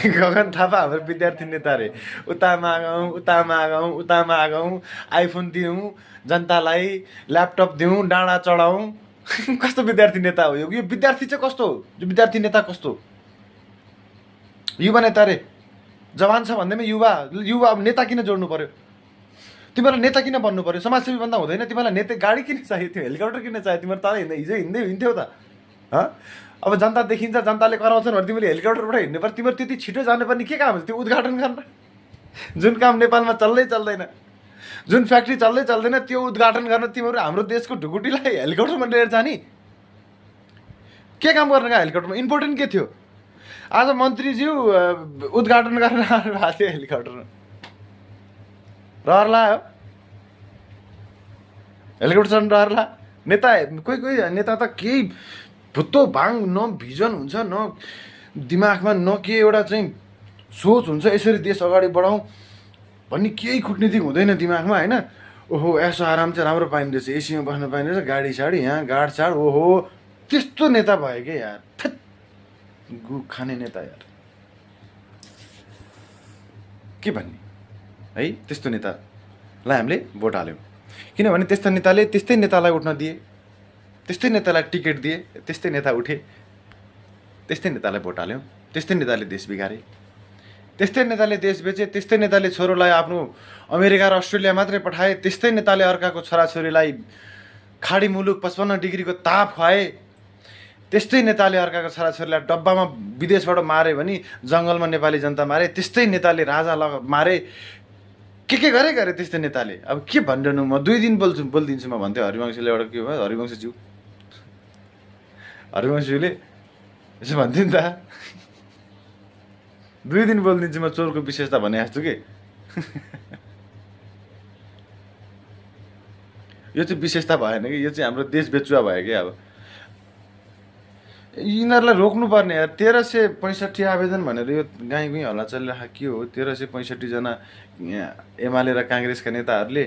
गगन थापा हाम्रो विद्यार्थी नेता रे। उता मागौँ उता मागौँ उता मागौँ, आइफोन दिउँ जनतालाई, ल्यापटप दिउँ, डाँडा चढाउँ। कस्तो विद्यार्थी नेता हो यो? यो विद्यार्थी चाहिँ कस्तो हो? यो विद्यार्थी नेता कस्तो? युवा नेता रे। जवान छ भन्दैमा युवा युवा नेता किन जोड्नु पर्यो? तिमीलाई नेता किन बन्नु पर्यो? समाजसेवी भन्दा हुँदैन? तिमीलाई नेता गाडी किन चाहियो? थियो हेलिकप्टर किन चाहियो? तिमीहरू त हिजो हिँड्दै हिँड्थ्यौ त। अब जनता देखिन्छ, जनताले कराउँछन् भने तिमीले हेलिकप्टरबाट हिँड्नु पर्यो। तिमीहरू त्यति छिटो जानुपर्ने के काम हुन्छ? त्यो उद्घाटन गर्न। जुन काम नेपालमा चल्दै चल्दैन, जुन फ्याक्ट्री चल्दै चल्दैन, त्यो उद्घाटन गर्न तिमीहरू हाम्रो देशको ढुकुटीलाई हेलिकप्टरमा लिएर जाने? के काम गर्न गयो हेलिकप्टरमा? इम्पोर्टेन्ट के थियो? आज मन्त्रीज्यू उद्घाटन गर्न आउनु भएको थियो हेलिकप्टरमा। रहर लाग्यो हेलिकप्टर चढ्नु रहर लाग्यो। नेता कोही कोही नेता त केही भुत्तो भाङ, न भिजन हुन्छ, न दिमागमा न के एउटा चाहिँ सोच हुन्छ यसरी देश अगाडि बढाउँ भन्ने केही कुटनीति हुँदैन दिमागमा होइन। ओहो यसो आराम चाहिँ राम्रो पाइँदो रहेछ, एसीमा बस्न पाइँदो रहेछ, गाडी साडी यहाँ गाडसाड, ओहो त्यस्तो नेता भयो क्या यार। गु खाने नेता यार, के भन्ने है? त्यस्तो नेतालाई हामीले भोट हाल्यौँ किनभने त्यस्तो नेताले त्यस्तै नेतालाई उठ्न दिए, त्यस्तै नेतालाई टिकट दिए, त्यस्तै नेता उठे, त्यस्तै नेतालाई भोट हाल्यौँ। त्यस्तै नेताले देश बिगारे, त्यस्तै नेताले देश बेचे, त्यस्तै नेताले छोरोलाई आफ्नो अमेरिका र अस्ट्रेलिया मात्रै पठाए, त्यस्तै नेताले अर्काको छोराछोरीलाई खाडी मुलुक 55 डिग्रीको ताप खुवाए, त्यस्तै नेताले अर्काको छोराछोरीलाई डब्बामा विदेशबाट मारे भने जङ्गलमा नेपाली जनता मारे, त्यस्तै नेताले राजा मारे, के गरे त्यस्तै नेताले। अब के भनिरहनु, म 2 दिन बोलिदिन्छु म भन्थ्यो हरिवंशले। एउटा के भयो हरिवंशज्यूले यसो भन्थ्यो नि त, 2 दिन बोलिदिन्छु म चोरको विशेषता भने जस्तो के। यो चाहिँ विशेषता भएन कि, यो चाहिँ हाम्रो देश बेचुवा भयो कि। अब यिनीहरूलाई रोक्नुपर्ने यार। 1365 आवेदन भनेर यो गाई गुई हल्ला चलिरहेको के हो? 1365 जना एमाले र काङ्ग्रेसका नेताहरूले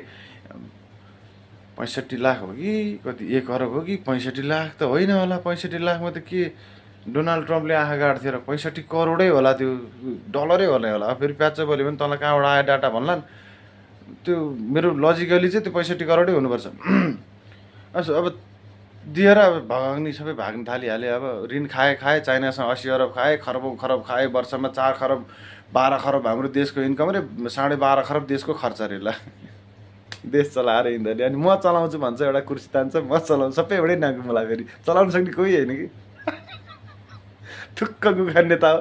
65 लाख हो कि कति, 1 अरब हो कि 65 लाख त होइन होला। 65 लाखमा त के डोनाल्ड ट्रम्पले आँखा गाड्थ्यो र 65 करोडै होला, त्यो डलरै होला। फेरि प्याच बोल्यो भने तँलाई कहाँबाट आयो डाटा भन्लान्। त्यो मेरो लजिकली चाहिँ त्यो 65 करोडै हुनुपर्छ। अब दिएर अब भगाउने सबै भाग्न थालिहाल्यो। अब ऋण खाए, चाइनासँग 80 अरब खाए, खरब खाए, वर्षमा 4 खरब 12 खरब हाम्रो देशको इन्कम रे, 12.5 खरब देशको खर्च रे। ल देश चलाएर हिँड्दाखेरि अनि म चलाउँछु भन्छ, एउटा कुर्सी तान्छ, म चलाउँछु, सबै एउटै नाको मलाई। फेरि चलाउन सक्ने कोही होइन कि। थुक्क गुखा नेता हो।